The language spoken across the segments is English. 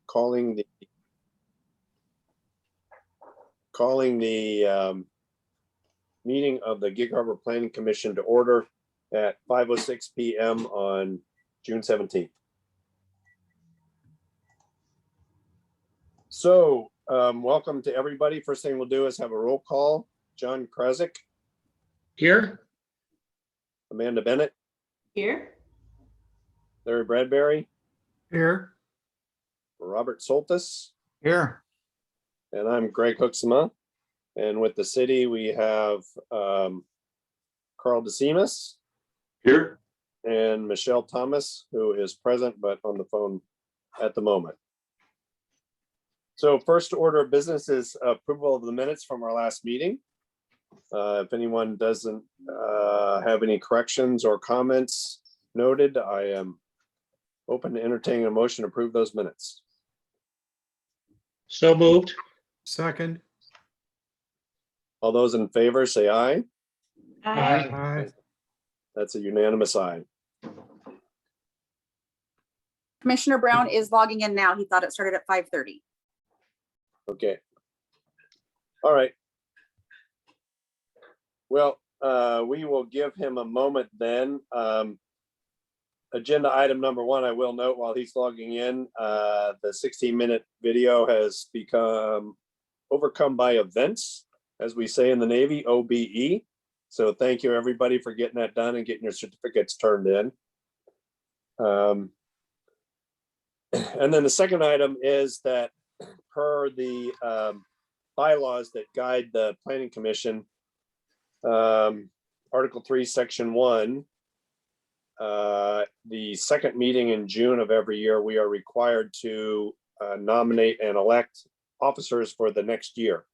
calling the meeting of the Gig Harbor Planning Commission to order at 5:06 p.m. on June 17th. So welcome to everybody. First thing we'll do is have a roll call. John Krasik. Here. Amanda Bennett. Here. Larry Bradbury. Here. Robert Soltis. Here. And I'm Greg Hooksma. And with the city, we have Carl DeSimas. Here. And Michelle Thomas, who is present but on the phone at the moment. So first order of business is approval of the minutes from our last meeting. If anyone doesn't have any corrections or comments noted, I am open to entertaining a motion to approve those minutes. So moved. Second. All those in favor say aye. Aye. Aye. That's a unanimous aye. Commissioner Brown is logging in now. He thought it started at 5:30. Okay. All right. Well, we will give him a moment then. Agenda item number one, I will note while he's logging in, the 16-minute video has become overcome by events, as we say in the Navy, OBE. So thank you everybody for getting that done and getting your certificates turned in. And then the second item is that per the bylaws that guide the Planning Commission, Article 3, Section 1, the second meeting in June of every year, we are required to nominate and elect officers for the next year.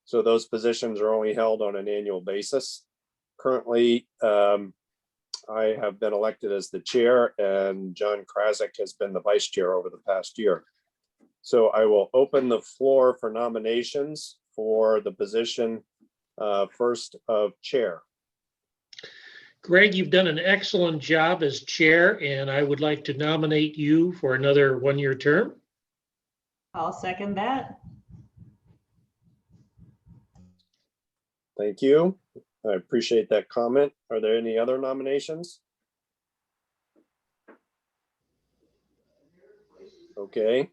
So those positions are only held on an annual basis. Currently, I have been elected as the chair and John Krasik has been the vice chair over the past year. So I will open the floor for nominations for the position first of chair. Greg, you've done an excellent job as chair, and I would like to nominate you for another one-year term. I'll second that. Thank you. I appreciate that comment. Are there any other nominations? Okay.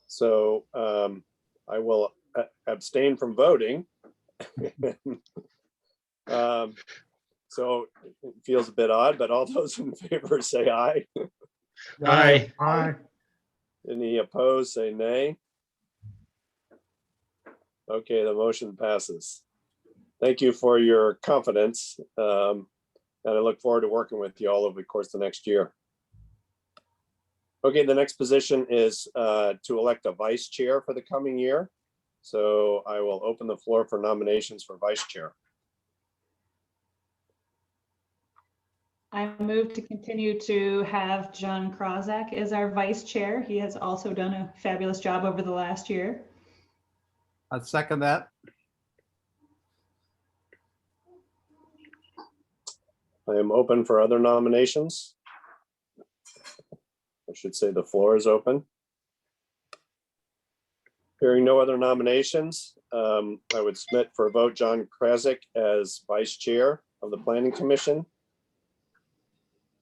So I will abstain from voting. So it feels a bit odd, but all those in favor say aye. Aye. Aye. Any opposed, say nay. Okay, the motion passes. Thank you for your confidence. And I look forward to working with you all over the course of the next year. Okay, the next position is to elect a vice chair for the coming year. So I will open the floor for nominations for vice chair. I move to continue to have John Krasik as our vice chair. He has also done a fabulous job over the last year. I'd second that. I am open for other nominations. I should say the floor is open. Hearing no other nominations, I would submit for a vote John Krasik as vice chair of the Planning Commission.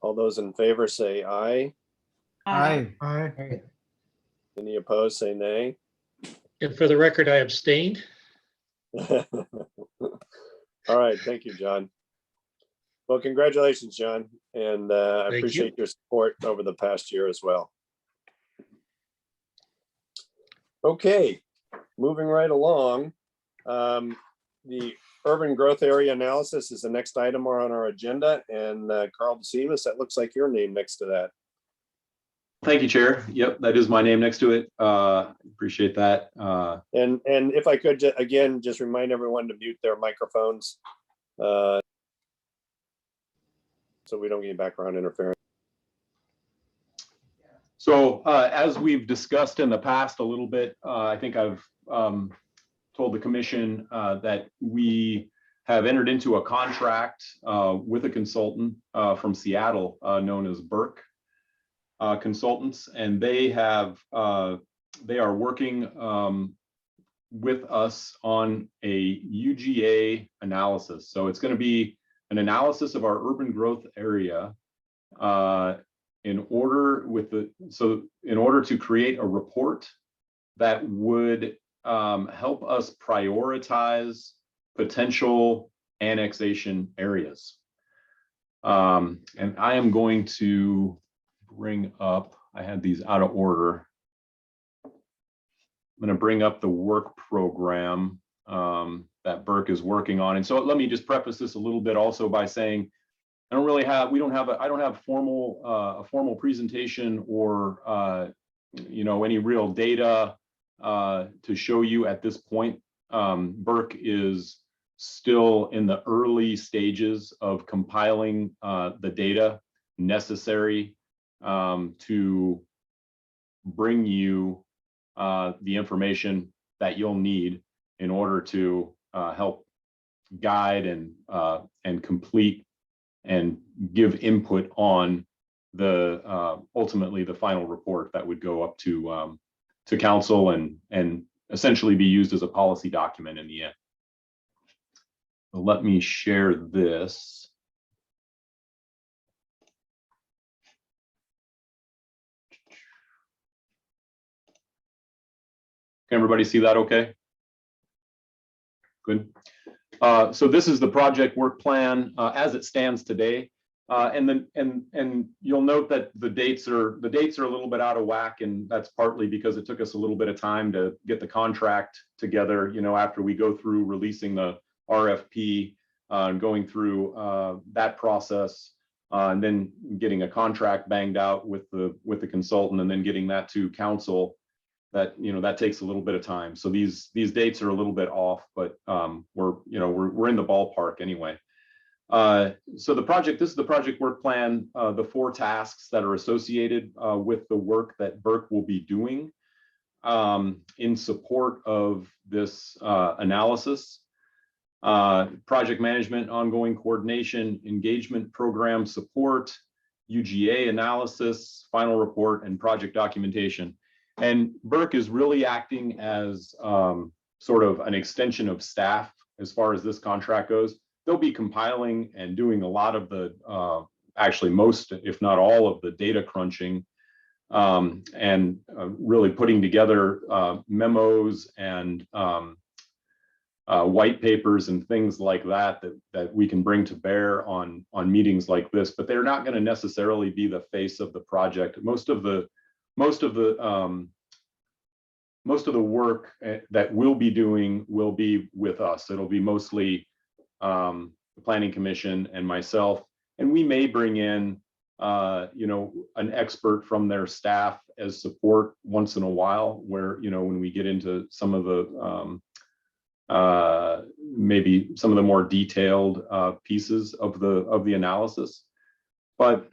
All those in favor say aye. Aye. Aye. Any opposed, say nay. And for the record, I abstained. All right, thank you, John. Well, congratulations, John, and I Thank appreciate you. your support over the past year as well. Okay, moving right along. The urban growth area analysis is the next item on our agenda, and Carl DeSimas, that looks like your name next to that. Thank you, Chair. Yep, that is my name next to it. Appreciate that. And if I could, again, just remind everyone to mute their microphones so we don't get background interference. So as we've discussed in the past a little bit, I think I've told the commission that we have entered into a contract with a consultant from Seattle known as Burke. consultants, and they are working with us on a UGA analysis. So it's going to be an analysis of our urban growth area in order to create a report that would help us prioritize potential annexation areas. And I am going to bring up, I had these out of order. I'm going to bring up the work program that Burke is working on. And so let me just preface this a little bit also by saying, I don't have a formal presentation or any real data to show you at this point. Burke is still in the early stages of compiling the data necessary to bring you the information that you'll need in order to help guide and complete and give input on the ultimately the final report that would go up to council and essentially be used as a policy document in the end. So let me share this. Can everybody see that okay? Good. So this is the project work plan as it stands today. And you'll note that the dates are a little bit out of whack, and that's partly because it took us a little bit of time to get the contract together, after we go through releasing the RFP and going through that process, and then getting a contract banged out with the consultant, and then getting that to council. That takes a little bit of time. So these dates are a little bit off, but we're in the ballpark anyway. So this is the project work plan, the 4 tasks that are associated with the work that Burke will be doing in support of this analysis. Project management, ongoing coordination, engagement program support, UGA analysis, final report, and project documentation. And Burke is really acting as sort of an extension of staff as far as this contract goes. They'll be compiling and doing a lot of the, actually most, if not all of the data crunching, and really putting together memos and white papers and things like that we can bring to bear on meetings like this. But they're not going to necessarily be the face of the project. Most of the work that we'll be doing will be with us. It'll be mostly the Planning Commission and myself, and we may bring in an expert from their staff as support once in a while, where when we get into some of the maybe some of the more detailed pieces of the analysis. But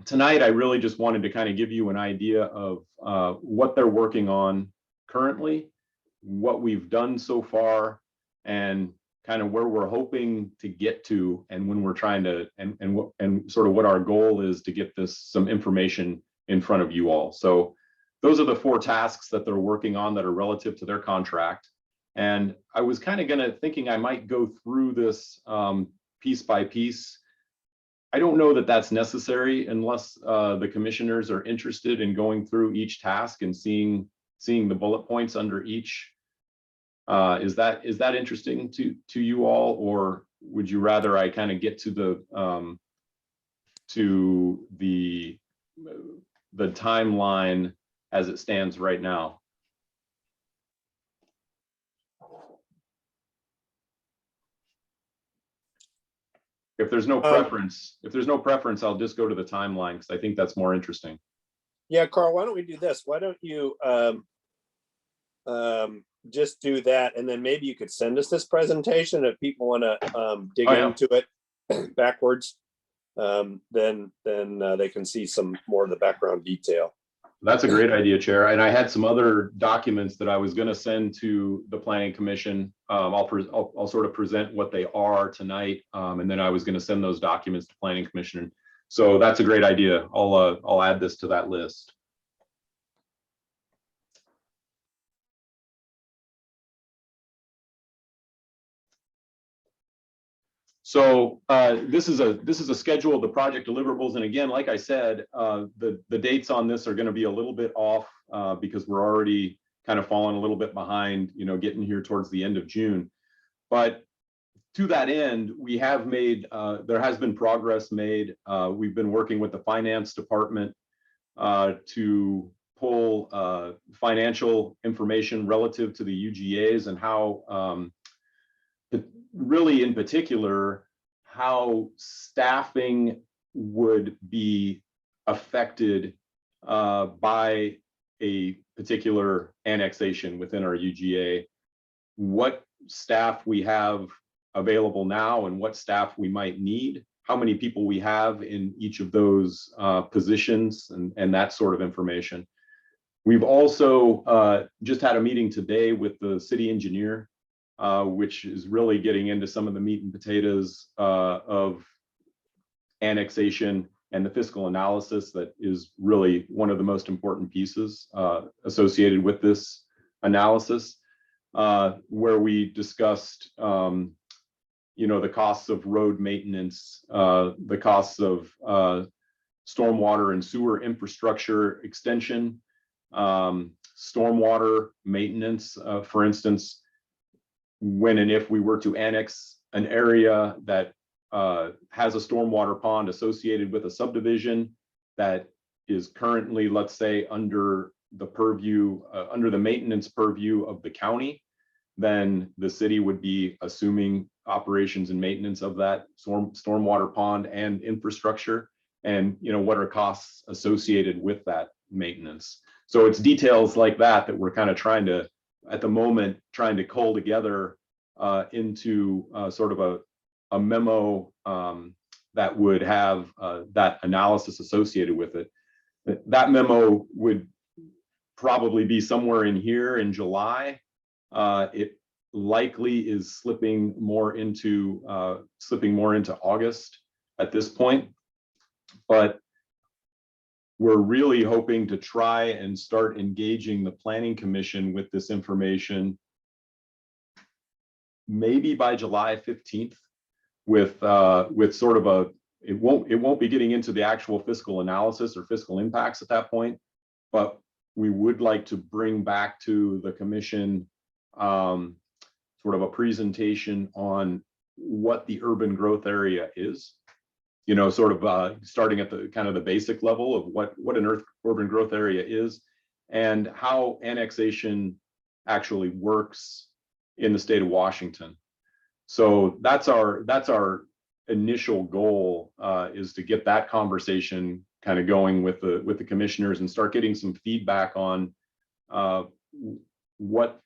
tonight I really just wanted to kind of give you an idea of what they're working on currently, what we've done so far, and kind of where we're hoping to get to, and when we're trying to, and sort of what our goal is to get some information in front of you all. So those are the 4 tasks that they're working on that are relative to their contract. And I was kind of thinking I might go through this piece by piece. I don't know that that's necessary unless the commissioners are interested in going through each task and seeing the bullet points under each. Is that interesting to you all, or would you rather I kind of get to the timeline as it stands right now? If there's no preference, I'll just go to the timeline because I think that's more interesting. Yeah, Carl, why don't we do this? Why don't you just do that, and then maybe you could send us this presentation if people want to dig into it backwards. Then they can see some more of the background detail. That's a great idea, Chair. And I had some other documents that I was going to send to the Planning Commission. I'll sort of present what they are tonight, and then I was going to send those documents to Planning Commission. So that's a great idea. I'll add this to that list. So this is a schedule of the project deliverables, and again, like I said, the dates on this are going to be a little bit off because we're already kind of falling a little bit behind, getting here towards the end of June. But to that end, we have made there has been progress made. We've been working with the finance department to pull financial information relative to the UGAs and how really in particular, how staffing would be affected by a particular annexation within our UGA, what staff we have available now and what staff we might need, how many people we have in each of those positions and that sort of information. We've also just had a meeting today with the city engineer, which is really getting into some of the meat and potatoes of annexation and the fiscal analysis that is really one of the most important pieces associated with this analysis, where we discussed the costs of road maintenance, the costs of stormwater and sewer infrastructure extension, stormwater maintenance, for instance, when and if we were to annex an area that has a stormwater pond associated with a subdivision that is currently, let's say, under the purview, under the maintenance purview of the county, then the city would be assuming operations and maintenance of that stormwater pond and infrastructure, and what are costs associated with that maintenance. So it's details like that that we're kind of trying to, at the moment, trying to cull together into sort of a memo that would have that analysis associated with it. That memo would probably be somewhere in here in July. It likely is slipping more into August at this point, but we're really hoping to try and start engaging the Planning Commission with this information maybe by July 15th with sort of a, it won't be getting into the actual fiscal analysis or fiscal impacts at that point, but we would like to bring back to the commission sort of a presentation on what the urban growth area is, sort of starting at the kind of the basic level of what an urban growth area is and how annexation actually works in the state of Washington. So that's our initial goal, is to get that conversation kind of going with the commissioners and start getting some feedback on what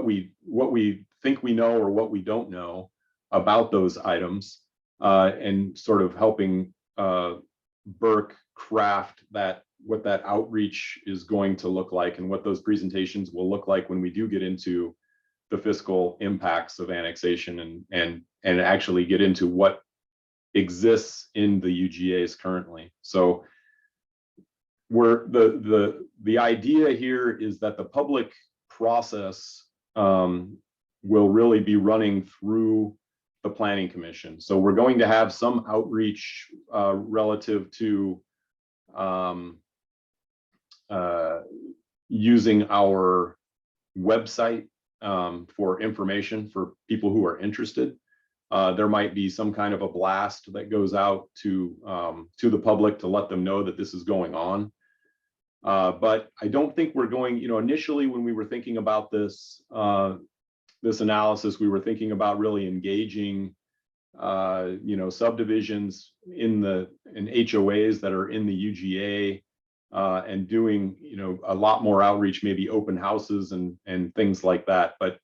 we think we know or what we don't know about those items, and sort of helping Burke craft what that outreach is going to look like and what those presentations will look like when we do get into the fiscal impacts of annexation and actually get into what exists in the UGAs currently. So the idea here is that the public process will really be running through the Planning Commission. So we're going to have some outreach relative to using our website for information for people who are interested. There might be some kind of a blast that goes out to the public to let them know that this is going on. But I don't think we're going, initially when we were thinking about this analysis, we were thinking about really engaging, subdivisions in HOAs that are in the UGA, and doing, a lot more outreach, maybe open houses and things like that. But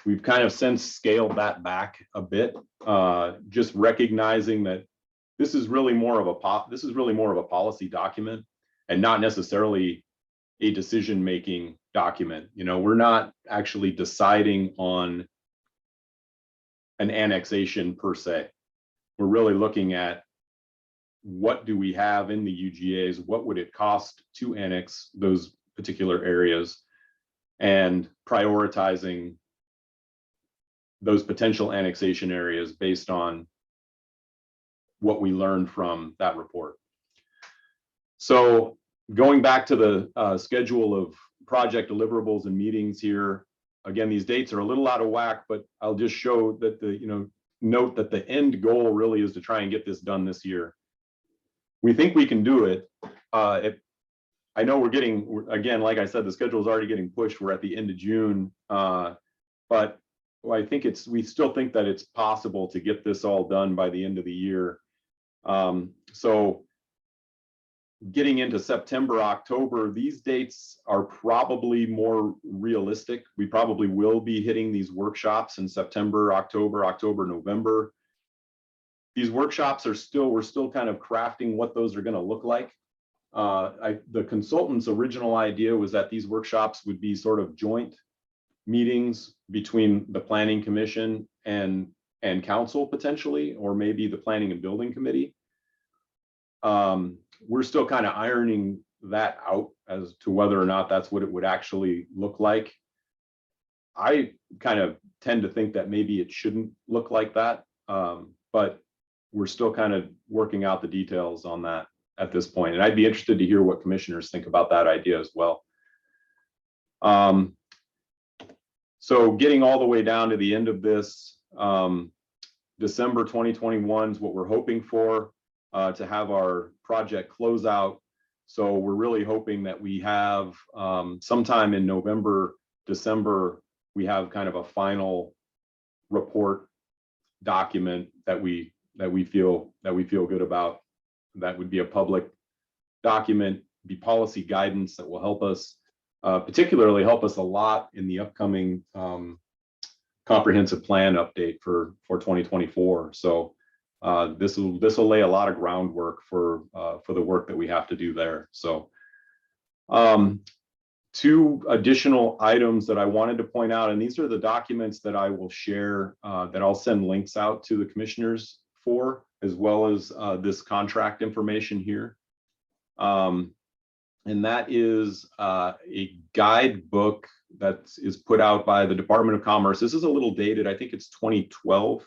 we've kind of since scaled that back a bit, just recognizing that this is really more of a policy document and not necessarily a decision-making document. We're not actually deciding on an annexation per se. We're really looking at what do we have in the UGAs? What would it cost to annex those particular areas, and prioritizing those potential annexation areas based on what we learned from that report. So going back to the schedule of project deliverables and meetings here, again, these dates are a little out of whack, but I'll just show that note that the end goal really is to try and get this done this year. We think we can do it. I know again, like I said, the schedule is already getting pushed. We're at the end of June, but I think we still think that it's possible to get this all done by the end of the year. So getting into September, October, these dates are probably more realistic. We probably will be hitting these workshops in September, October, November. These workshops we're still kind of crafting what those are going to look like. The consultant's original idea was that these workshops would be sort of joint meetings between the Planning Commission and council potentially, or maybe the Planning and Building Committee. We're still kind of ironing that out as to whether or not that's what it would actually look like. I kind of tend to think that maybe it shouldn't look like that, but we're still kind of working out the details on that at this point. And I'd be interested to hear what commissioners think about that idea as well. So getting all the way down to the end of this, December 2021 is what we're hoping for, to have our project close out. So we're really hoping that we have sometime in November, December, we have kind of a final report document that we feel good about. That would be a public document, be policy guidance that will help us, particularly help us a lot in the upcoming comprehensive plan update for 2024. So this will lay a lot of groundwork for the work that we have to do there. So two additional items that I wanted to point out, and these are the documents that I will share, that I'll send links out to the commissioners for, as well as this contract information here. And that is a guidebook that is put out by the Department of Commerce. This is a little dated, I think it's 2012,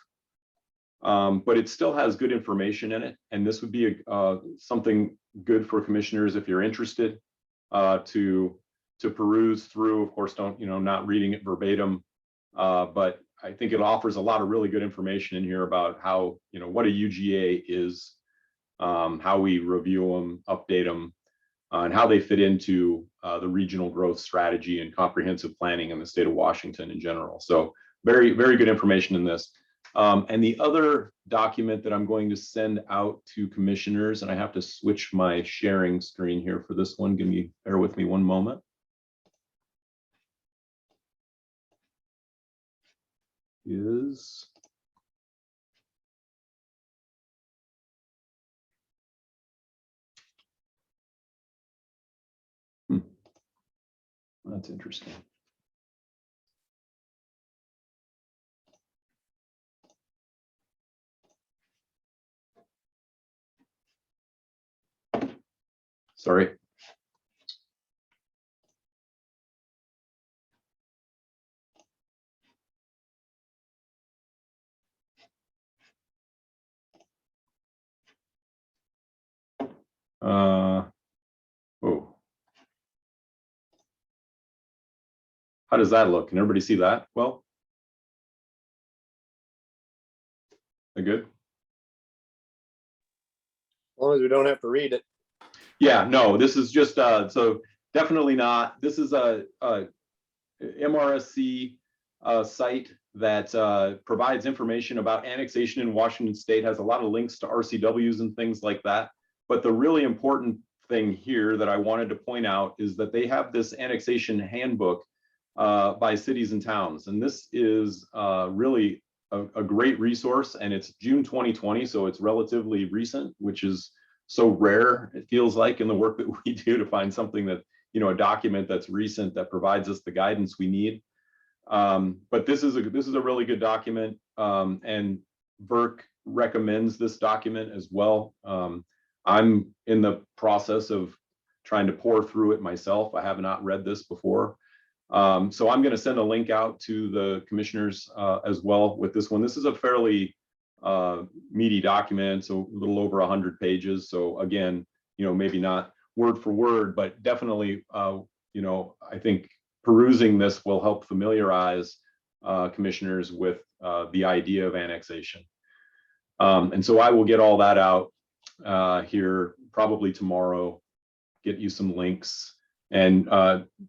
but it still has good information in it. And this would be something good for commissioners if you're interested to peruse through. Of course, not reading it verbatim, but I think it offers a lot of really good information in here about how, what a UGA is, how we review them, update them, and how they fit into the regional growth strategy and comprehensive planning in the state of Washington in general. So very, very good information in this. And the other document that I'm going to send out to commissioners, and I have to switch my sharing screen here for this one. Bear with me one moment. That's interesting. Sorry. Oh. How does that look? Can everybody see that? Well, they're good. As long as we don't have to read it. Yeah, no, this is just so definitely not. This is a MRSC site that provides information about annexation in Washington State, has a lot of links to RCWs and things like that. But the really important thing here that I wanted to point out is that they have this annexation handbook by cities and towns. And this is really a great resource, and it's June 2020, so it's relatively recent, which is so rare, it feels like, in the work that we do, to find something that, a document that's recent that provides us the guidance we need. But this is a really good document, and VERC recommends this document as well. I'm in the process of trying to pour through it myself. I have not read this before. So I'm going to send a link out to the commissioners as well with this one. This is a fairly meaty document, so a little over 100 pages. So again, maybe not word for word, but definitely, I think perusing this will help familiarize commissioners with the idea of annexation. And so I will get all that out here probably tomorrow, get you some links. And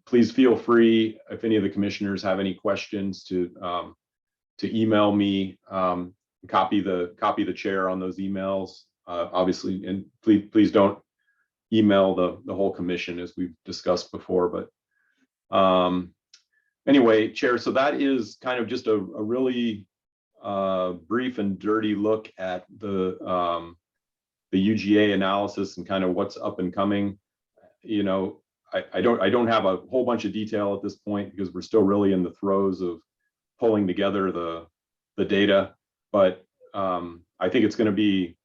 please feel free, if any of the commissioners have any questions, to email me, copy the chair on those emails, obviously, and please don't email the whole commission, as we've discussed before. But anyway, Chair, so that is kind of just a really brief and dirty look at the UGA analysis and kind of what's up and coming. I don't have a whole bunch of detail at this point because we're still really in the throes of pulling together the data. But I think it's going to be,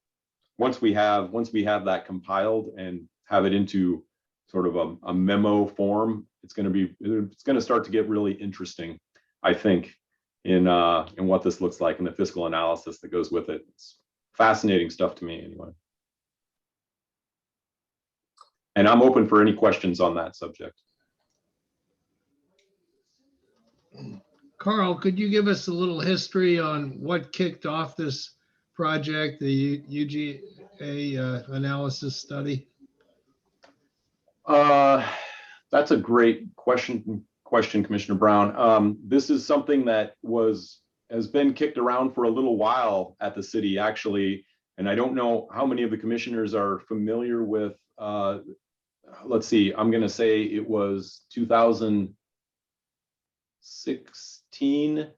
once we have that compiled and have it into sort of a memo form, it's going to start to get really interesting, I think, in what this looks like and the fiscal analysis that goes with it. It's fascinating stuff to me anyway. And I'm open for any questions on that subject. Carl, could you give us a little history on what kicked off this project, the UGA analysis study? That's a great question, Commissioner Brown. This is something that has been kicked around for a little while at the city, actually, and I don't know how many of the commissioners are familiar with. Let's see, I'm going to say it was 2016. It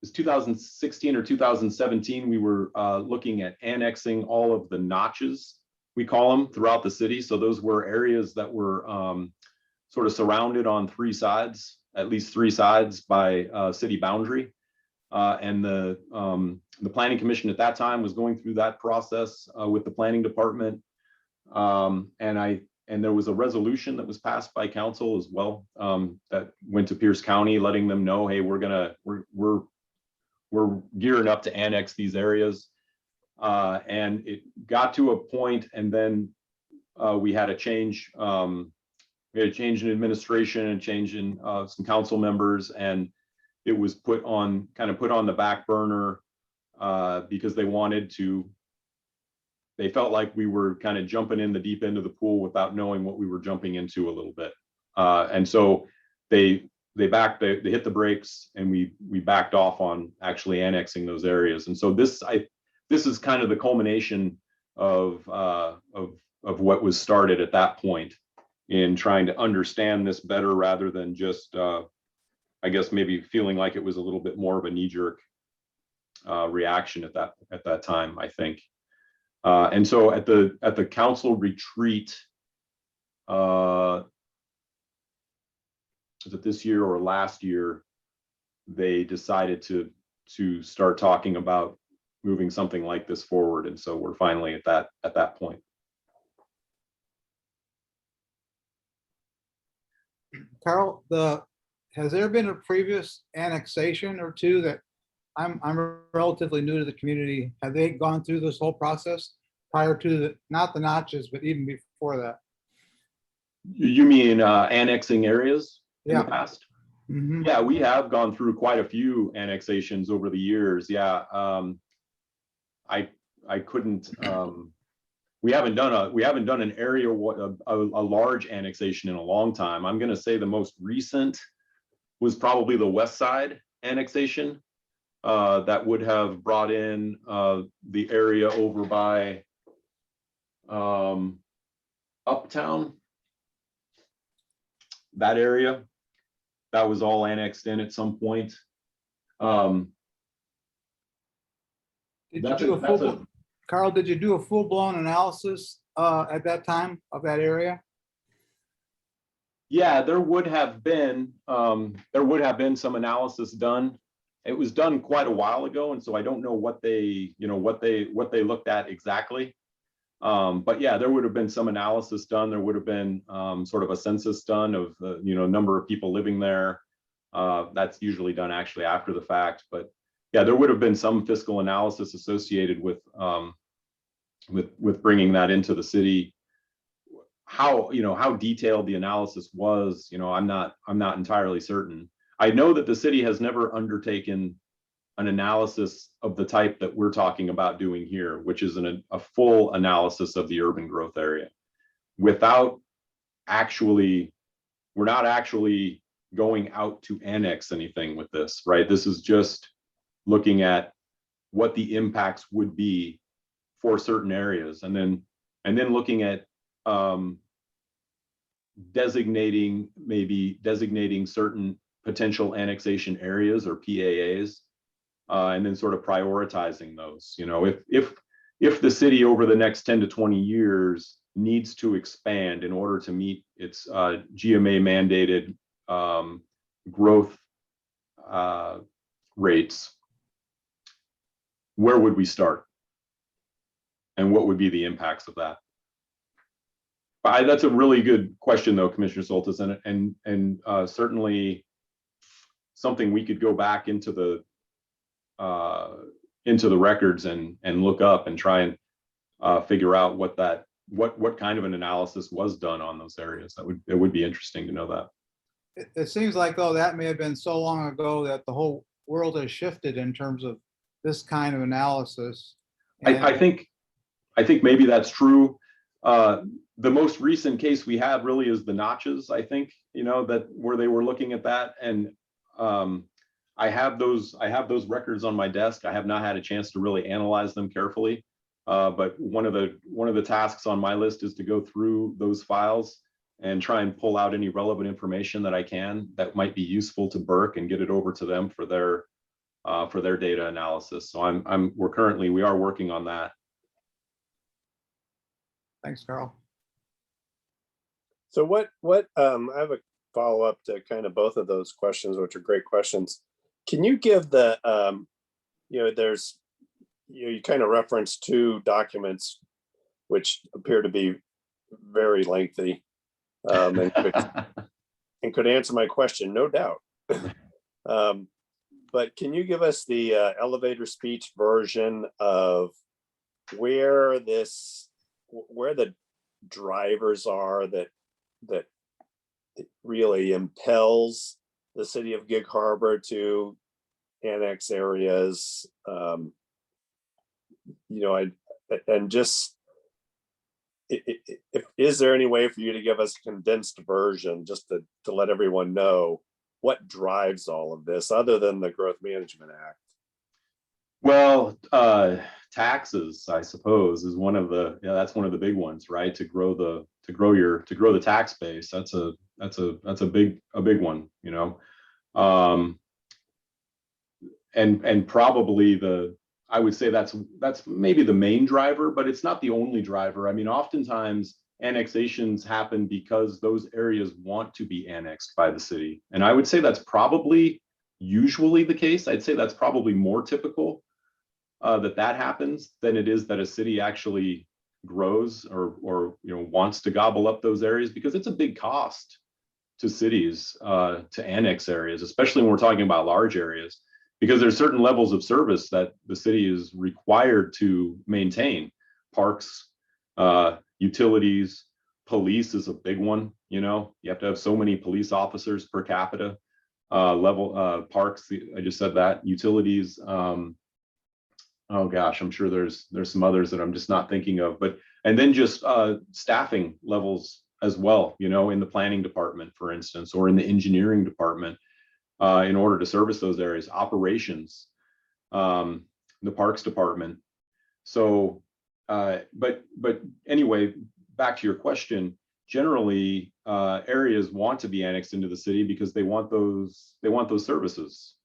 was 2016 or 2017. We were looking at annexing all of the notches, we call them, throughout the city. So those were areas that were sort of surrounded on three sides, at least three sides, by city boundary. And the Planning Commission at that time was going through that process with the planning department. And there was a resolution that was passed by council as well, that went to Pierce County, letting them know, hey, we're gearing up to annex these areas. And it got to a point, and then we had a change. We had a change in administration and change in some council members, and it was put on the back burner because they felt like we were kind of jumping in the deep end of the pool without knowing what we were jumping into a little bit. And so they hit the brakes, and we backed off on actually annexing those areas. And so this is kind of the culmination of what was started at that point in trying to understand this better, rather than just, I guess, maybe feeling like it was a little bit more of a knee-jerk reaction at that time, I think. And so at the council retreat, was it this year or last year, they decided to start talking about moving something like this forward. And so we're finally at that point. Carl, has there been a previous annexation or two that I'm relatively new to the community? Have they gone through this whole process prior to not the notches, but even before that? You mean annexing areas in the Yeah. past? Mhm. Yeah, we have gone through quite a few annexations over the years. Yeah, I couldn't. We haven't done an area, a large annexation in a long time. I'm going to say the most recent was probably the West Side annexation. That would have brought in the area over by Uptown. That area, that was all annexed in at some point. Carl, did you do a full-blown analysis at that time of that area? Yeah, there would have been some analysis done. It was done quite a while ago, and so I don't know what they looked at exactly. But yeah, there would have been some analysis done. There would have been sort of a census done of the, number of people living there. That's usually done actually after the fact, but yeah, there would have been some fiscal analysis associated with bringing that into the city. How detailed the analysis was, I'm not entirely certain. I know that the city has never undertaken an analysis of the type that we're talking about doing here, which is a full analysis of the urban growth area. Without actually, we're not actually going out to annex anything with this, right? This is just looking at what the impacts would be for certain areas, and then looking at designating certain potential annexation areas or PAAs, and then sort of prioritizing those. If the city over the next 10 to 20 years needs to expand in order to meet its GMA mandated growth rates, where would we start? And what would be the impacts of that? That's a really good question, though, Commissioner Soltis, and certainly something we could go back into the records and look up and try and figure out what kind of an analysis was done on those areas. It would be interesting to know that. It seems like, though, that may have been so long ago that the whole world has shifted in terms of this kind of analysis. I think maybe that's true. The most recent case we have really is the notches. I think that where they were looking at that, and I have those records on my desk. I have not had a chance to really analyze them carefully, but one of the tasks on my list is to go through those files and try and pull out any relevant information that I can that might be useful to Burke and get it over to them for their data analysis. So we are working on that. Thanks, Carl. So I have a follow-up to kind of both of those questions, which are great questions. Can you give the, there's, you kind of referenced two documents which appear to be very lengthy, and could answer my question, no doubt. But can you give us the elevator speech version of where the drivers are that really impels the city of Gig Harbor to annex areas, is there any way for you to give us a condensed version just to let everyone know what drives all of this other than the Growth Management Act? Well, taxes, I suppose, is that's one of the big ones, right? To grow the tax base. That's a big one, and probably I would say that's maybe the main driver, but it's not the only driver. I mean, oftentimes annexations happen because those areas want to be annexed by the city. And I would say that's probably usually the case. I'd say that's probably more typical that happens than it is that a city actually grows or wants to gobble up those areas, because it's a big cost to cities to annex areas, especially when we're talking about large areas, because there's certain levels of service that the city is required to maintain. Parks, utilities, police is a big one. You have to have so many police officers per capita. Parks, I just said that. Utilities, oh gosh, I'm sure there's some others that I'm just not thinking of, and then just staffing levels as well, in the planning department, for instance, or in the engineering department, in order to service those areas. Operations, the parks department. So, but anyway, back to your question. Generally, areas want to be annexed into the city because they want those services,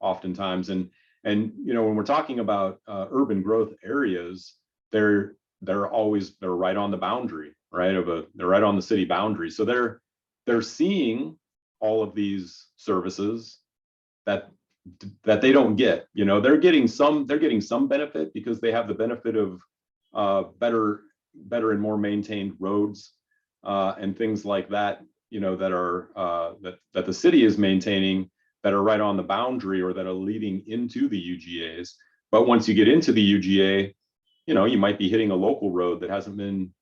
oftentimes. And when we're talking about urban growth areas, they're right on the boundary, right? They're right on the city boundary. So they're seeing all of these services that they don't get. They're getting some benefit because they have the benefit of better better and more maintained roads and things like that, you know, that are that the city is maintaining, that are right on the boundary or that are leading into the UGAs. But once you get into the UGA, you know, you might be hitting a local road that hasn't been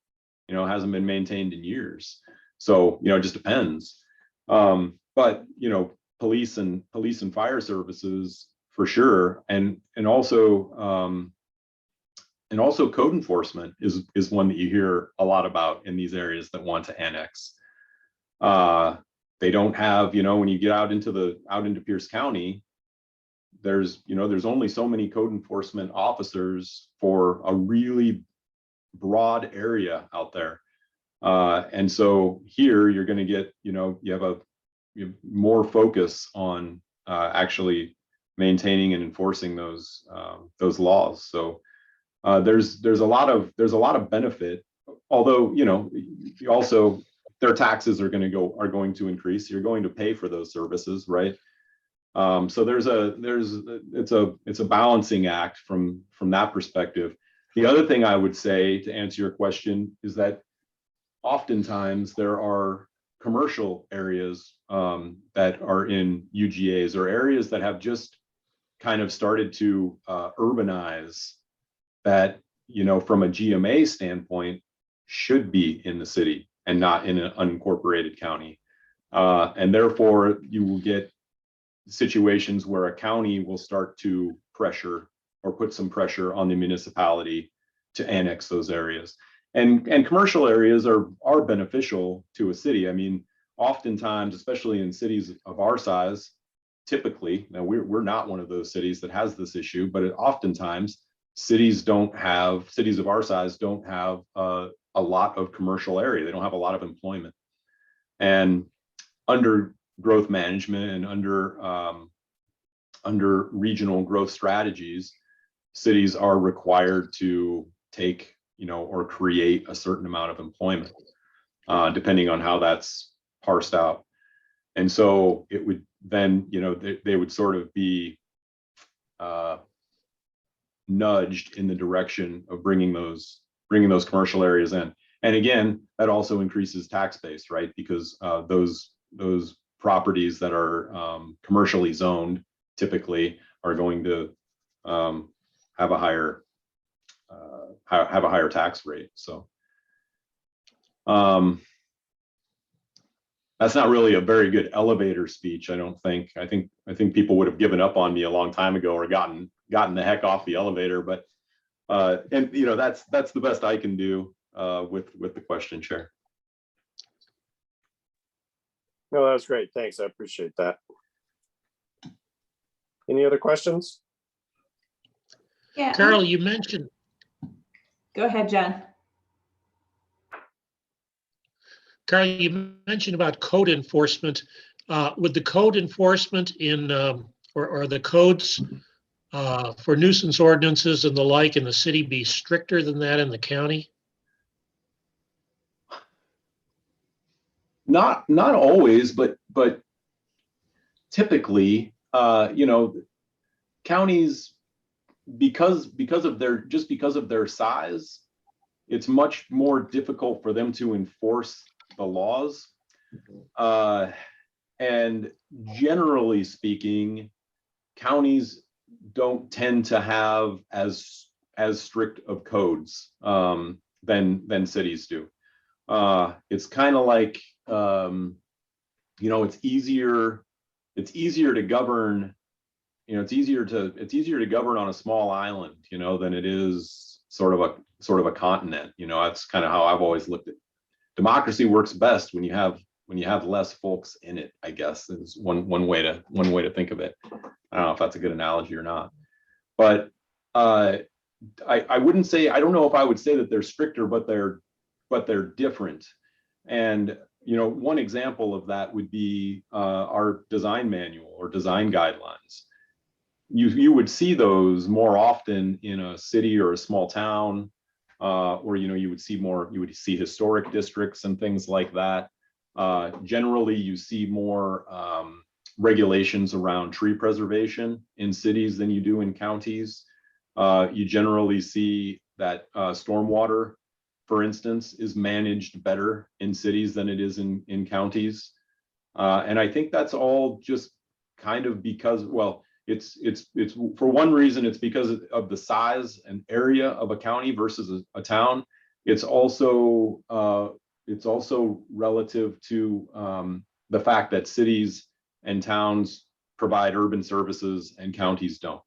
maintained in years. So, you know, it just depends. But, you know, police and fire services for sure. And also code enforcement is one that you hear a lot about in these areas that want to annex. They don't have, you know, when you get out into Pierce County, there's only so many code enforcement officers for a really broad area out there. And so here you're going to get, you know, you have more focus on actually maintaining and enforcing those laws. So there's a lot of benefit, although, you know, also their taxes are going to increase. You're going to pay for those services, right? So it's a balancing act from that perspective. The other thing I would say to answer your question is that oftentimes there are commercial areas that are in UGAs, or areas that have just kind of started to urbanize, that, you know, from a GMA standpoint should be in the city and not in an unincorporated county. And therefore you will get situations where a county will start to pressure or put some pressure on the municipality to annex those areas. And commercial areas are beneficial to a city. I mean, oftentimes, especially in cities of our size, typically, now we're not one of those cities that has this issue, but oftentimes cities of our size don't have a lot of commercial area. They don't have a lot of employment. And under growth management and under regional growth strategies, cities are required to take, you know, or create a certain amount of employment, depending on how that's parsed out. And so it would then, you know, they would sort of be nudged in the direction of bringing those commercial areas in. And again, that also increases tax base, right? Because those properties that are commercially zoned typically are going to have a higher tax rate. So that's not really a very good elevator speech, I don't think. I think people would have given up on me a long time ago, or gotten the heck off the elevator. But and you know, that's the best I can do with the question, Chair. No, that's great. Thanks. I appreciate that. Any other questions? Yeah. Carol, you mentioned, Go ahead, John. Carl, you mentioned about code enforcement. Would the code enforcement in, or the codes for nuisance ordinances and the like in the city be stricter than that in the county? Not always, but typically, you know, counties, because of their size, it's much more difficult for them to enforce the laws. And generally speaking, counties don't tend to have as strict of codes than cities do. It's kind of like, you know, it's easier to govern, you know, it's easier to govern on a small island, you know, than it is sort of a continent. You know, that's kind of how I've always looked at democracy. Works best when you have less folks in it, I guess, is one way to think of it. I don't know if that's a good analogy or not, but I wouldn't say, I don't know if I would say that they're stricter, but they're different. And you know, one example of that would be our design manual or design guidelines. You would see those more often in a city or a small town, or you know, you would see historic districts and things like that. Generally, you see more regulations around tree preservation in cities than you do in counties. You generally see that stormwater for instance, is managed better in cities than it is in counties. And I think that's all just kind of because, well, it's for one reason, it's because of the size and area of a county versus a town. It's also relative to the fact that cities and towns provide urban services and counties don't.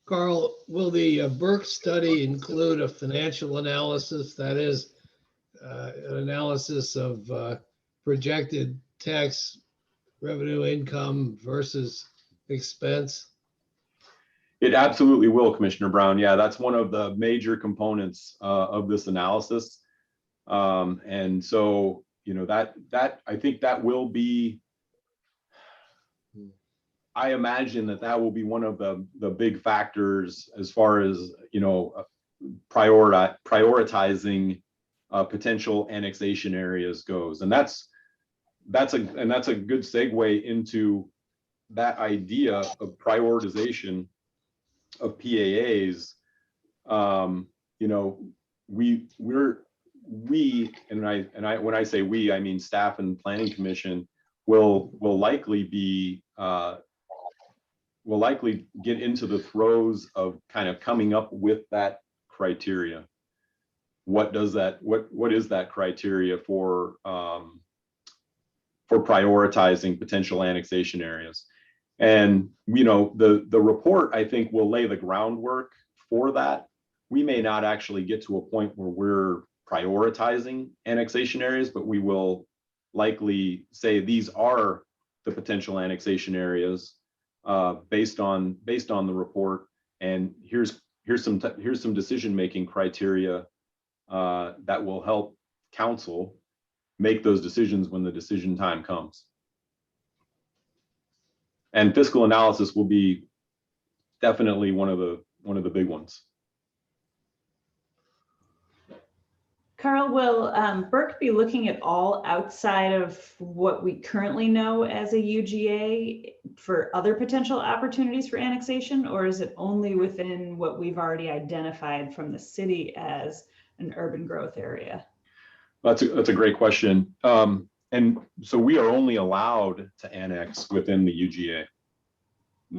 Carl, will the Burke study include a financial analysis? That is, an analysis of projected tax revenue income versus expense? It absolutely will, Commissioner Brown. Yeah, that's one of the major components of this analysis. And so, you know, that I think that will be, I imagine that will be one of the big factors as far as, you know, prioritizing potential annexation areas goes. And that's a good segue into that idea of prioritization of PAAs. You know, we when I say we, I mean staff and planning commission will likely be will likely get into the throes of kind of coming up with that criteria. What does that, what is that criteria for prioritizing potential annexation areas? And, you know, the report, I think, will lay the groundwork for that. We may not actually get to a point where we're prioritizing annexation areas, but we will likely say these are the potential annexation areas based on the report. And here's some decision-making criteria that will help council make those decisions when the decision time comes. And fiscal analysis will be definitely one of the big ones. Carl, will Burke be looking at all outside of what we currently know as a UGA for other potential opportunities for annexation, or is it only within what we've already identified from the city as an urban growth area? That's a great question. And so we are only allowed to annex within the UGA.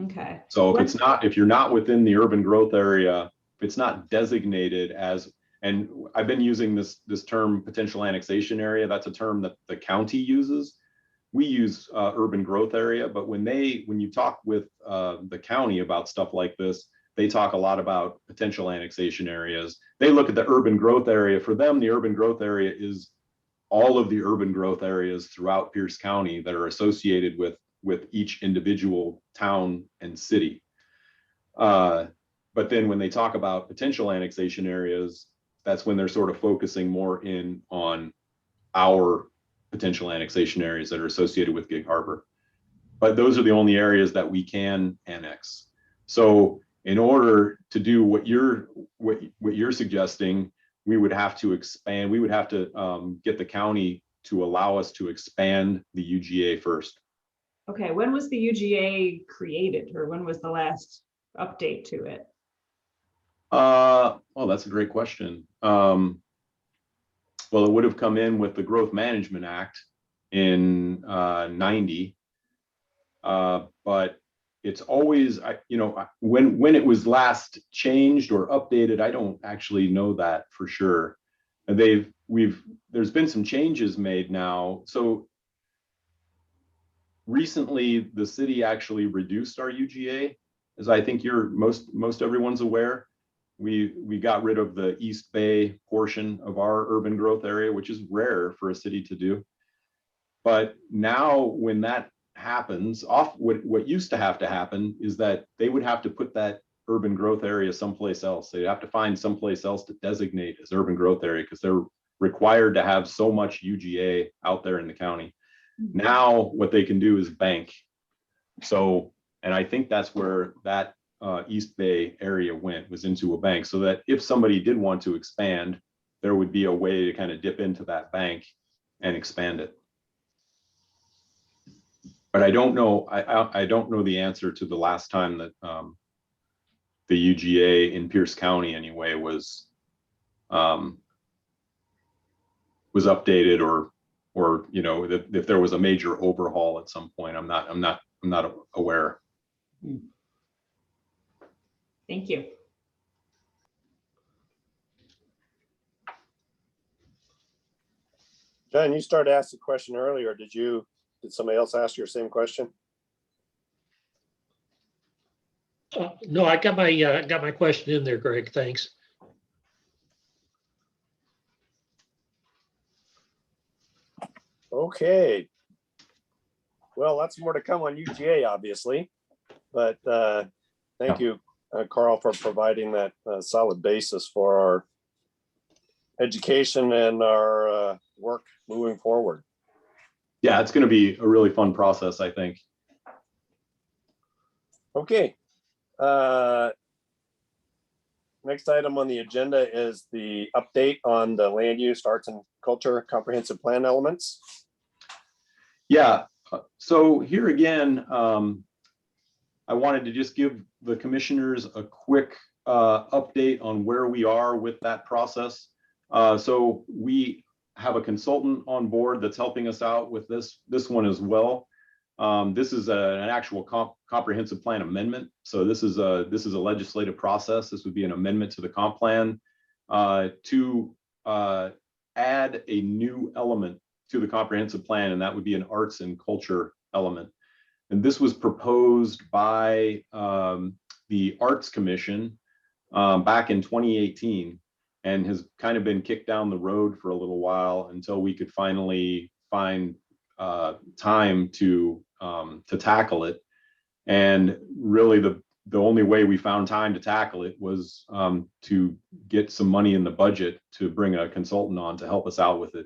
Okay. So if you're not within the urban growth area, if it's not designated as, and I've been using this term potential annexation area, that's a term that the county uses. We use urban growth area, but when you talk with the county about stuff like this, they talk a lot about potential annexation areas. They look at the urban growth area. For them, the urban growth area is all of the urban growth areas throughout Pierce County that are associated with each individual town and city. But then when they talk about potential annexation areas, that's when they're sort of focusing more in on our potential annexation areas that are associated with Gig Harbor. But those are the only areas that we can annex. So in order to do what you're suggesting, we would have to expand. We would have to get the county to allow us to expand the UGA first. Okay, when was the UGA created, or when was the last update to it? Well, that's a great question. Well, it would have come in with the Growth Management Act in 90, but it's always, you know, when it was last changed or updated, I don't actually know that for sure. And there's been some changes made now. So recently, the city actually reduced our UGA, as I think most everyone's aware. We got rid of the East Bay portion of our urban growth area, which is rare for a city to do. But now when that happens, what used to have to happen is that they would have to put that urban growth area someplace else. They'd have to find someplace else to designate as urban growth area because they're required to have so much UGA out there in the county. Now what they can do is bank. So, and I think that's where that East Bay area was into a bank, so that if somebody did want to expand, there would be a way to kind of dip into that bank and expand it. But I don't know. I don't know the answer to the last time that the UGA in Pierce County anyway was updated, or you know, if there was a major overhaul at some point. I'm not aware. Thank you. John, you started to ask the question earlier. Did somebody else ask your same question? No, I got my question in there, Greg. Thanks. Okay. Well, lots more to come on UGA, obviously, but thank you, Carl, for providing that solid basis for our education and our work moving forward. Yeah, it's going to be a really fun process, I think. Okay. Next item on the agenda is the update on the land use, arts and culture comprehensive plan elements. Yeah, so here again, I wanted to just give the commissioners a quick update on where we are with that process. So we have a consultant on board that's helping us out with this one as well. This is an actual comprehensive plan amendment. So this is a legislative process. This would be an amendment to the comp plan to add a new element to the comprehensive plan, and that would be an arts and culture element. And this was proposed by the Arts Commission back in 2018, and has kind of been kicked down the road for a little while until we could finally find time to tackle it. And really the only way we found time to tackle it was to get some money in the budget to bring a consultant on to help us out with it.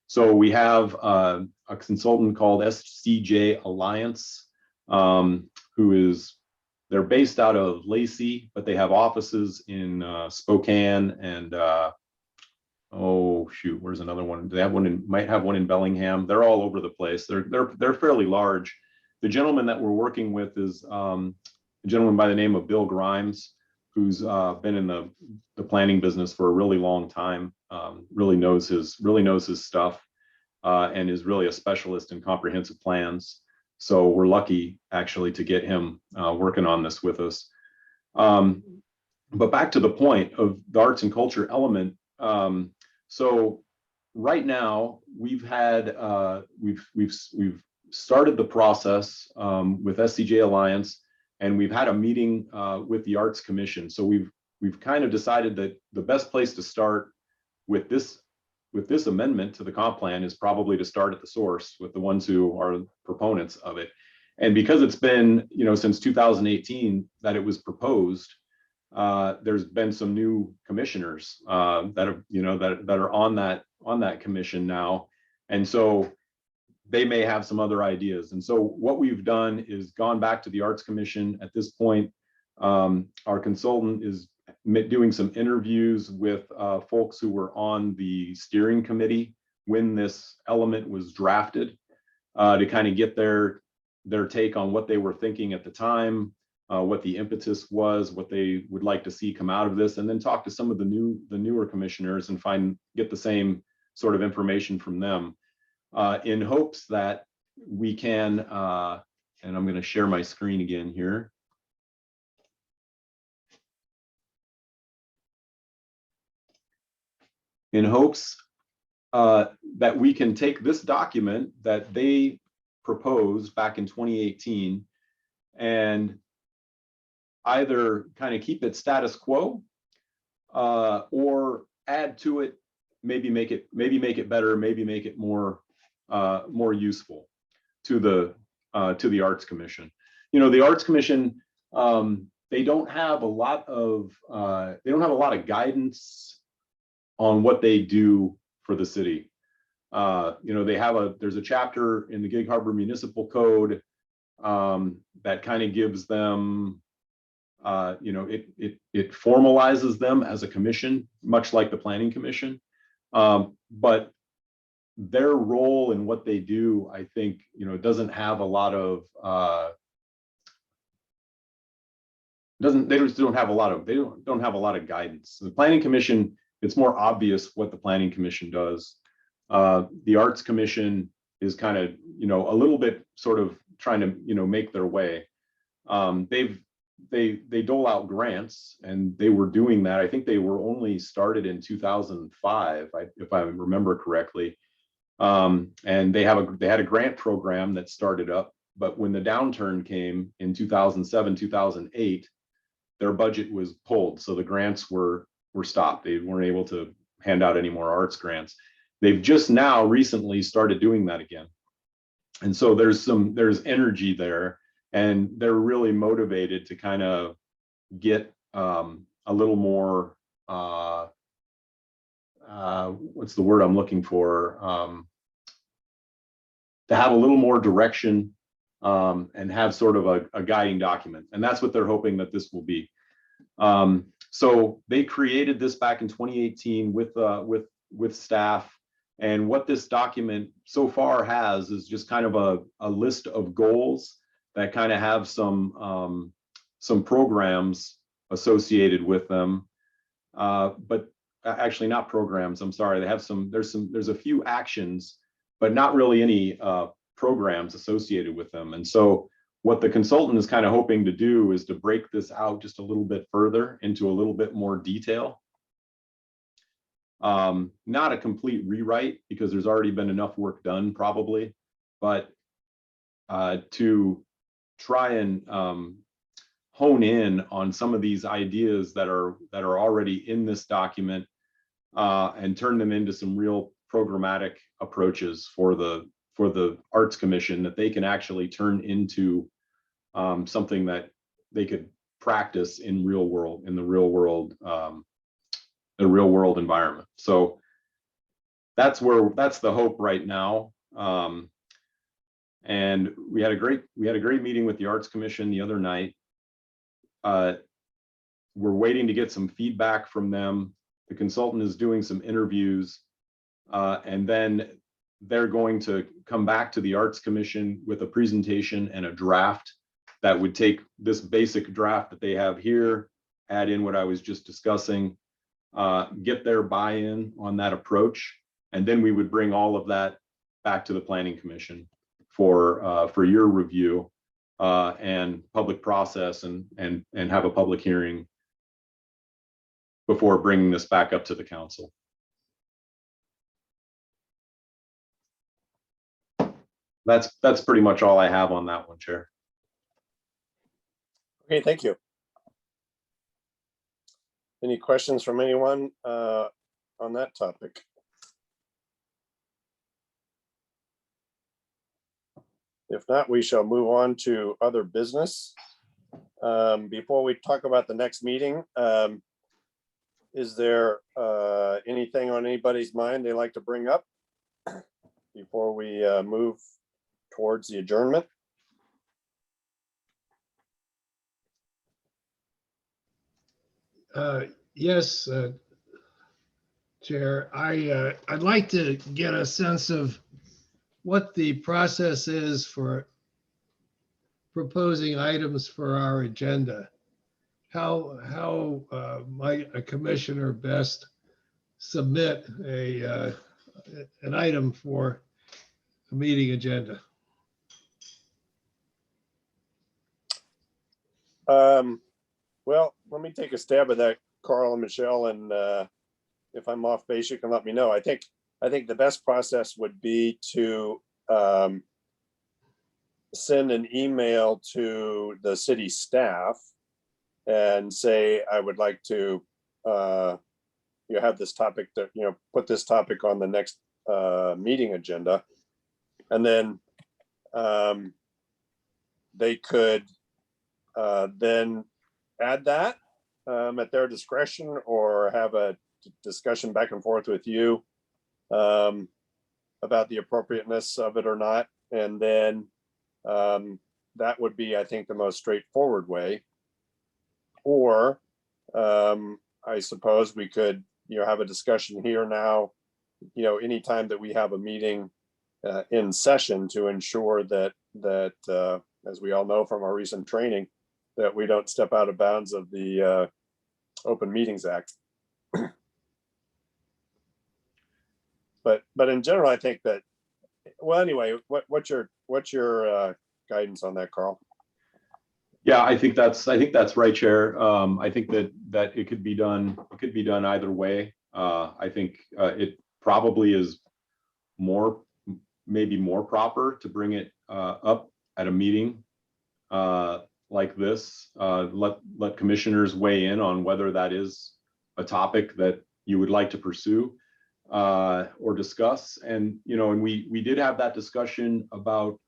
So we have a consultant called SCJ Alliance, they're based out of Lacey, but they have offices in Spokane and where's another one? They have might have one in Bellingham. They're all over the place. They're fairly large. The gentleman that we're working with is a gentleman by the name of Bill Grimes, who's been in the planning business for a really long time. Really knows his stuff, and is really a specialist in comprehensive plans. So we're lucky actually to get him working on this with us. But back to the point of the arts and culture element. So right now we've started the process with SCJ Alliance, and we've had a meeting with the Arts Commission. So we've kind of decided that the best place to start with this amendment to the comp plan is probably to start at the source with the ones who are proponents of it. And because it's been, since 2018 that it was proposed, there's been some new commissioners that are on that commission now. And so they may have some other ideas. And so what we've done is gone back to the Arts Commission. At this point, our consultant is doing some interviews with folks who were on the steering committee when this element was drafted, to kind of get their take on what they were thinking at the time, what the impetus was, what they would like to see come out of this, and then talk to some of the newer commissioners and get the same sort of information from them, in hopes that we can, and I'm going to share my screen again here. In hopes that we can take this document that they proposed back in 2018 and either kind of keep it status quo, or add to it, maybe make it better, maybe make it more useful to the Arts Commission. The Arts Commission, they don't have a lot of guidance on what they do for the city. There's a chapter in the Gig Harbor Municipal Code that kind of gives them, it formalizes them as a commission, much like the Planning Commission. But their role in what they do, I think, doesn't have a lot of they just don't have a lot of, don't have a lot of guidance. The planning commission, it's more obvious what the planning commission does. The arts commission is kind of, a little bit sort of trying to, make their way. They dole out grants, and they were doing that. I think they were only started in 2005, if I remember correctly. And they had a grant program that started up, but when the downturn came in 2007, 2008, their budget was pulled, so the grants were stopped. They weren't able to hand out any more arts grants. They've just now recently started doing that again, and so there's energy there, and they're really motivated to kind of get a little more what's the word I'm looking for, to have a little more direction, and have sort of a guiding document. And that's what they're hoping that this will be. So they created this back in 2018 with staff. And what this document so far has is just kind of a list of goals that kind of have some programs associated with them. But actually not programs, I'm sorry. They have there's a few actions, but not really any programs associated with them. And so what the consultant is kind of hoping to do is to break this out just a little bit further into a little bit more detail. Not a complete rewrite, because there's already been enough work done probably, but to try and hone in on some of these ideas that are already in this document, and turn them into some real programmatic approaches for the Arts Commission that they can actually turn into something that they could practice in the real world environment. So that's the hope right now. And we had a great meeting with the Arts Commission the other night. We're waiting to get some feedback from them. The consultant is doing some interviews, and then they're going to come back to the Arts Commission with a presentation and a draft that would take this basic draft that they have here, add in what I was just discussing, get their buy-in on that approach, and then we would bring all of that back to the Planning Commission for your review and public process, and have a public hearing before bringing this back up to the council. That's pretty much all I have on that one, Chair. Okay, thank you. Any questions from anyone on that topic? If not, we shall move on to other business. Before we talk about the next meeting, is there anything on anybody's mind they'd like to bring up before we move towards the adjournment? Yes, Chair, I'd like to get a sense of what the process is for proposing items for our agenda. How might a commissioner best submit an item for a meeting agenda? Well, let me take a stab at that, Carl and Michelle, and if I'm off base, you can let me know. I think the best process would be to send an email to the city staff and say, I would like to have this topic, that put this topic on the next meeting agenda, and then they could then add that at their discretion, or have a discussion back and forth with you about the appropriateness of it or not. And then that would be, I think, the most straightforward way. Or I suppose we could, have a discussion here now, anytime that we have a meeting in session, to ensure that as we all know from our recent training, that we don't step out of bounds of the Open Meetings Act. But in general, I think that, well, anyway, what's your guidance on that, Carl? Yeah, I think that's right, Chair. I think that it could be done either way. I think it probably is maybe more proper to bring it up at a meeting like this. Let commissioners weigh in on whether that is a topic that you would like to pursue or discuss. And we did have that discussion about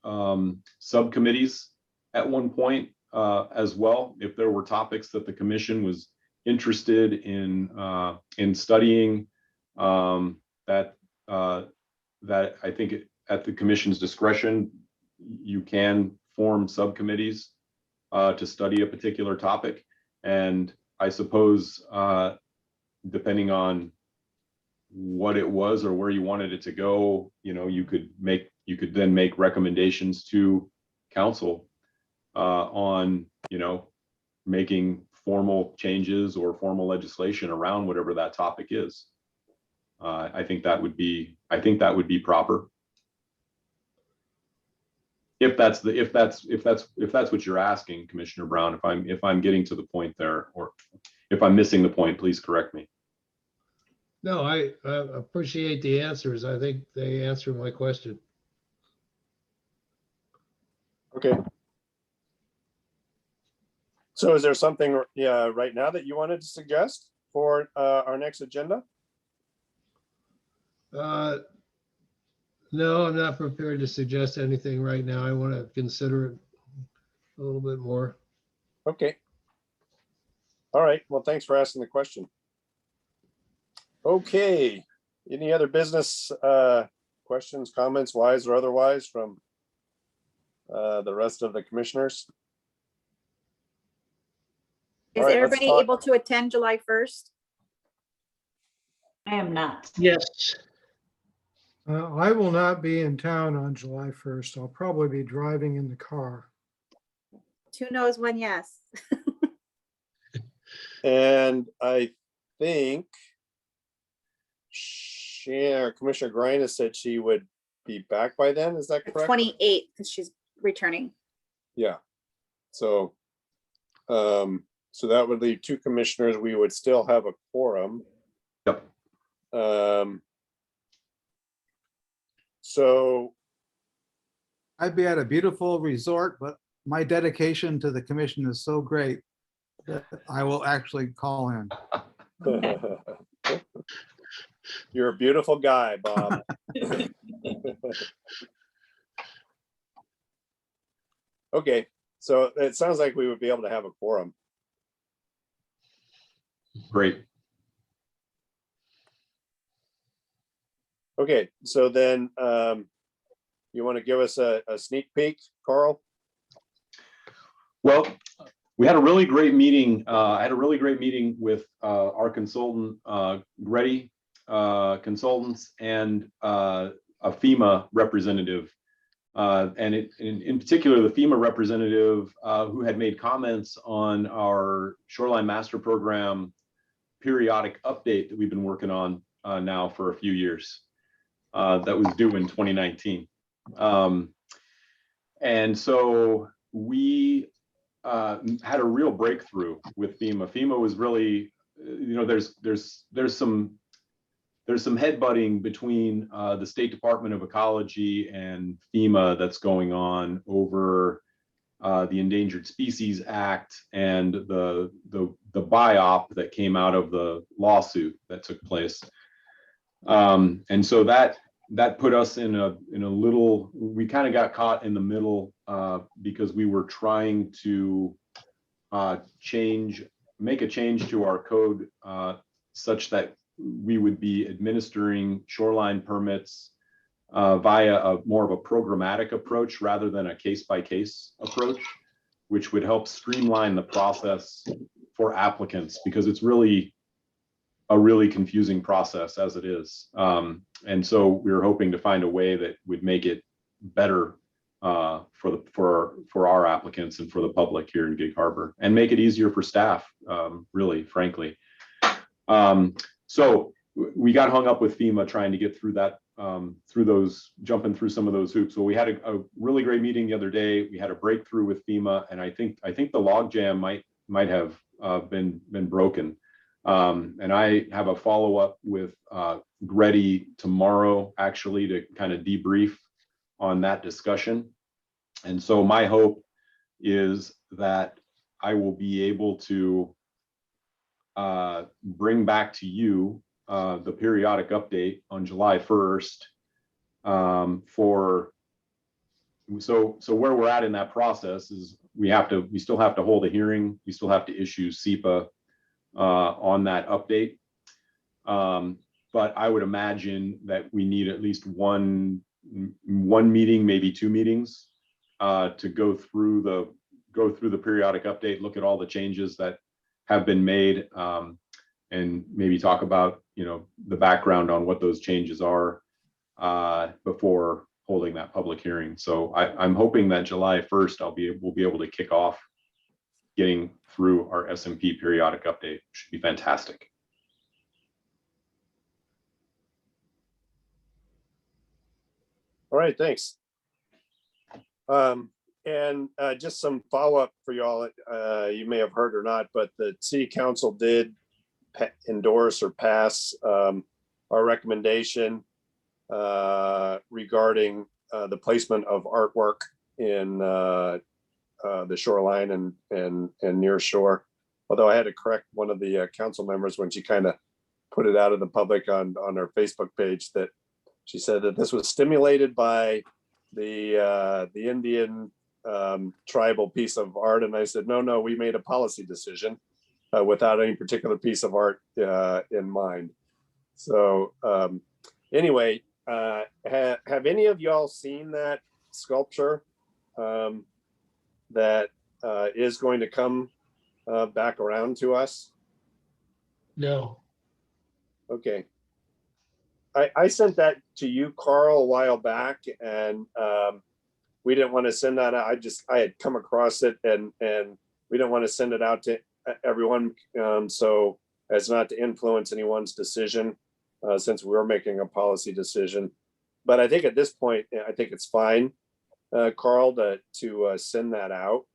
subcommittees at one point as well. If there were topics that the commission was interested in studying, that I think at the commission's discretion, you can form subcommittees to study a particular topic. And I suppose depending on what it was or where you wanted it to go, you could then make recommendations to council on making formal changes or formal legislation around whatever that topic is. I think that would be proper. If that's what you're asking, Commissioner Brown, if I'm getting to the point there, or if I'm missing the point, please correct me. No, I appreciate the answers. I think they answer my question. Okay. So is there something right now that you wanted to suggest for our next agenda? No, I'm not prepared to suggest anything right now. I want to consider it a little bit more. Okay. All right. Well, thanks for asking the question. Okay. Any other business questions, comments, wise or otherwise, from the rest of the commissioners? Is All right, let's everybody talk- able to attend July 1st? I am not. Yes. I will not be in town on July 1st. I'll probably be driving in the car. 2 no's, 1 yes. And I think Commissioner Griner said she would be back by then. Is that The correct? 28th, because she's returning. Yeah. So, so that would leave 2 commissioners. We would still have a quorum. Yep. So, I'd be at a beautiful resort, but my dedication to the commission is so great that I will actually call in. you're a beautiful guy, Bob. Okay, so it sounds like we would be able to have a quorum. Great. Okay, so then you want to give us a sneak peek, Carl? Well, we had a really great meeting. I had a really great meeting with our consultant, Ready Consultants, and a FEMA representative. And in particular, the FEMA representative who had made comments on our Shoreline Master Program periodic update that we've been working on now for a few years. That was due in 2019. And so we had a real breakthrough with FEMA. FEMA was really, there's some headbutting between the State Department of Ecology and FEMA that's going on over the Endangered Species Act and the BIOP that came out of the lawsuit that took place. And so that put us in a little, we kind of got caught in the middle because we were trying to make a change to our code such that we would be administering shoreline permits via more of a programmatic approach rather than a case-by-case approach, which would help streamline the process for applicants, because it's really a really confusing process as it is. And so we were hoping to find a way that would make it better for our applicants and for the public here in Gig Harbor, and make it easier for staff, really, frankly. So we got hung up with FEMA trying to get through that, jumping through some of those hoops. So we had a really great meeting the other day. We had a breakthrough with FEMA, and I think the logjam might have been broken. And I have a follow-up with Gretty tomorrow, actually, to kind of debrief on that discussion. And so my hope is that I will be able to bring back to you the periodic update on July 1st so where we're at in that process is we still have to hold a hearing. We still have to issue SEPA on that update. But I would imagine that we need at least one meeting, maybe 2 meetings, to go through the periodic update, look at all the changes that have been made, and maybe talk about, the background on what those changes are before holding that public hearing. So I'm hoping that July 1st we'll be able to kick off getting through our SMP periodic update. Should be fantastic. All right, thanks. And just some follow-up for y'all. You may have heard or not, but the city council did endorse or pass our recommendation regarding the placement of artwork in the shoreline and near shore. Although I had to correct one of the council members when she kind of put it out in the public on her Facebook page, that she said that this was stimulated by the Indian tribal piece of art. And I said, no, we made a policy decision without any particular piece of art in mind. So anyway, have any of y'all seen that sculpture that is going to come back around to us? No. Okay. I sent that to you, Carl, a while back, and we didn't want to send that out. I had come across it, and we didn't want to send it out to everyone, so as not to influence anyone's decision, since we're making a policy decision. But I think at this point, I think it's fine, Carl, to send that out.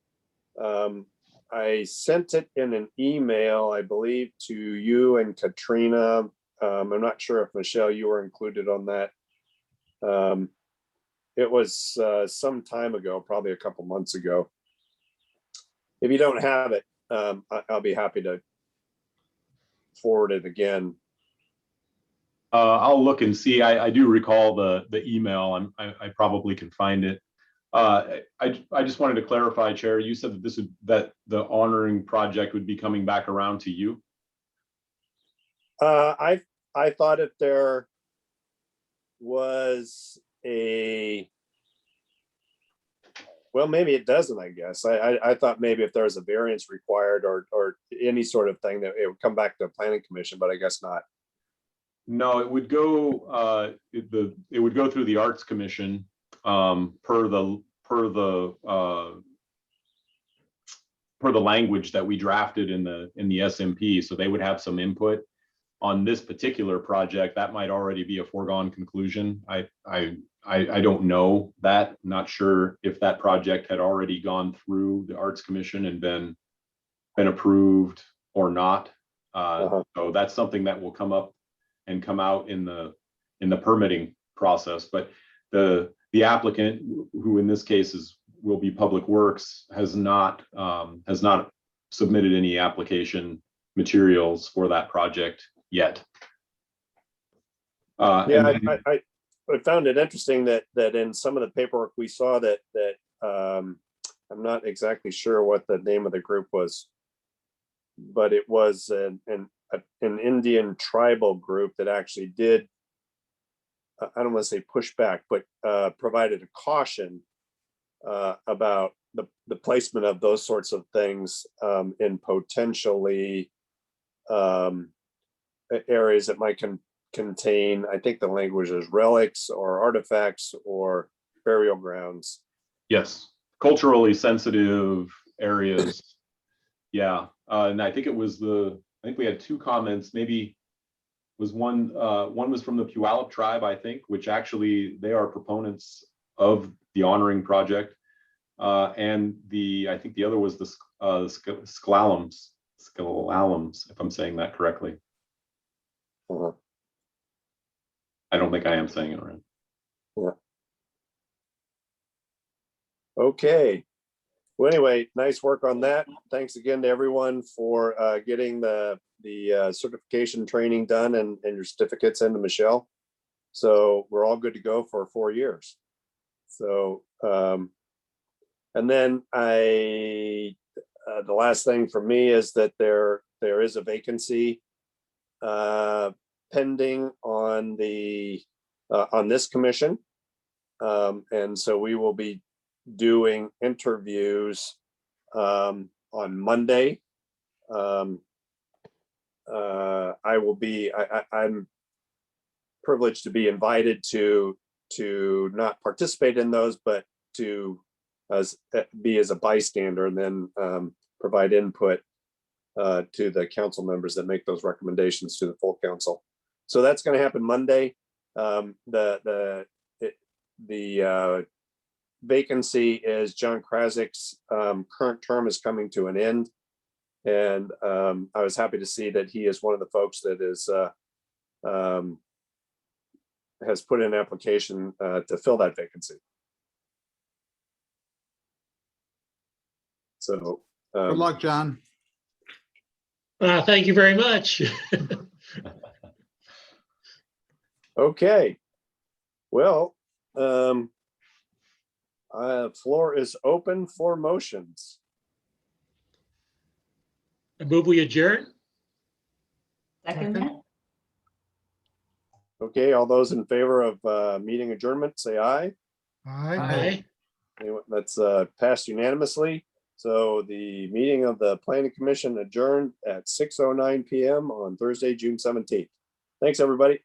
I sent it in an email, I believe, to you and Katrina. I'm not sure if Michelle, you were included on that. It was some time ago, probably a couple months ago. If you don't have it, I'll be happy to forward it again. I'll look and see. I do recall the email. I probably can find it. I just wanted to clarify, Chair. You said that that the honoring project would be coming back around to you. I thought if there was well, maybe it doesn't, I guess. I thought maybe if there was a variance required or any sort of thing, that it would come back to the planning commission, but I guess not. No, it would go it would go through the Arts Commission per the language that we drafted in the SMP. So they would have some input on this particular project. That might already be a foregone conclusion. I don't know that. Not sure if that project had already gone through the Arts Commission and been approved or not. So that's something that will come up and come out in the permitting process. But the applicant, who in this case will be Public Works, has not submitted any application materials for that project yet. Yeah, I found it interesting that in some of the paperwork we saw that I'm not exactly sure what the name of the group was, but it was an Indian tribal group that actually did, I don't want to say push back, but provided a caution about the placement of those sorts of things in potentially areas that might contain, I think the language is relics or artifacts or burial grounds. Yes, culturally sensitive areas. Yeah, and I think it was I think we had two comments, maybe was one was from the Puyallup tribe, I think, which actually they are proponents of the honoring project. And I think the other was the Sklalams, if I'm saying that correctly. Uh, I don't think I am saying it right. Okay. Well, anyway, nice work on that. Thanks again to everyone for getting the certification training done and your certificates into Michelle. So we're all good to go for 4 years. So, and then the last thing for me is that there is a vacancy pending on on this commission. And so we will be doing interviews on Monday. I'm privileged to be invited to not participate in those, but to be as a bystander and then provide input to the council members that make those recommendations to the full council. So that's going to happen Monday. The vacancy is John Krasik's current term is coming to an end. And I was happy to see that he is one of the folks that has put in an application to fill that vacancy. So Good luck, John. Thank you very much. okay. Well, floor is open for motions. I move we adjourn. Second that? Okay, all those in favor of meeting adjournment, say aye. Aye. Aye. Anyway, that's passed unanimously. So the meeting of the Planning Commission adjourned at 6:09 p.m. on Thursday, June 17th. Thanks, everybody.